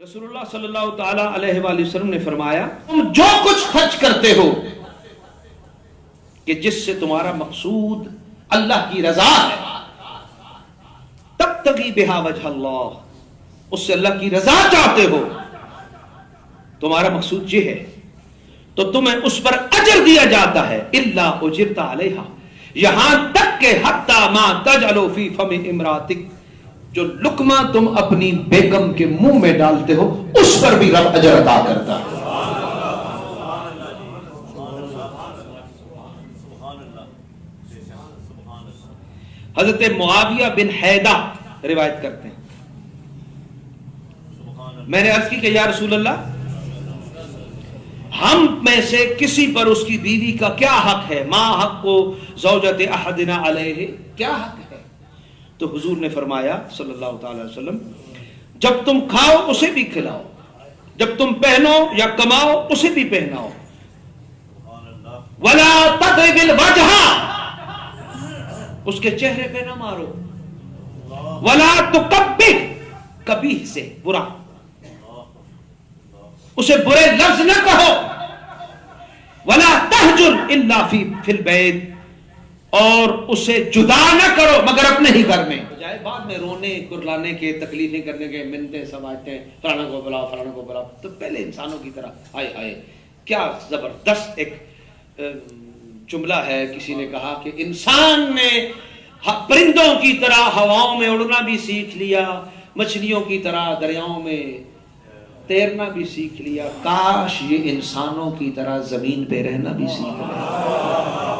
رسول اللہ صلی اللہ تعالی علیہ وآلہ وسلم نے فرمایا تم جو کچھ خرچ کرتے ہو کہ جس سے تمہارا مقصود اللہ کی رضا ہے، تبتغی بہا وجہ اللہ، اس سے اللہ کی رضا چاہتے ہو، تمہارا مقصود یہ ہے تو تمہیں اس پر اجر دیا جاتا ہے الا اجرت علیہا، یہاں تک کہ حتی ما تجعل فی فم امراتک، جو لقمہ تم اپنی بیگم کے منہ میں ڈالتے ہو اس پر بھی رب اجر عطا کرتا ہے۔ حضرت معاویہ بن حیدہ روایت کرتے ہیں، میں نے عرض کی کہ یا رسول اللہ، ہم میں سے کسی پر اس کی بیوی کا کیا حق ہے؟ ما حق کو زوجت احدنا علیہ، کیا حق ہے؟ تو حضور نے فرمایا صلی اللہ تعالی وسلم، جب تم کھاؤ اسے بھی کھلاؤ، جب تم پہنو یا کماؤ اسے بھی پہناؤ، ولا تضرب الوجہ، اس کے چہرے پہ نہ مارو، ولا تقبح، کبیح سے برا، اسے برے لفظ نہ کہو، ولا تہجر الا فی البیت، اور اسے جدا نہ کرو مگر اپنے ہی گھر میں، بجائے بعد میں رونے کرلانے کے، تکلیفیں کرنے کے، منتیں سماجھتے ہیں فلانا کو بلاؤ فلانا کو بلاؤ، تو پہلے انسانوں کی طرح آئے آئے۔ کیا زبردست ایک جملہ ہے، کسی نے کہا کہ انسان نے پرندوں کی طرح ہواؤں میں اڑنا بھی سیکھ لیا، مچھلیوں کی طرح دریاؤں میں تیرنا بھی سیکھ لیا، کاش یہ انسانوں کی طرح زمین پہ رہنا بھی سیکھ لیا۔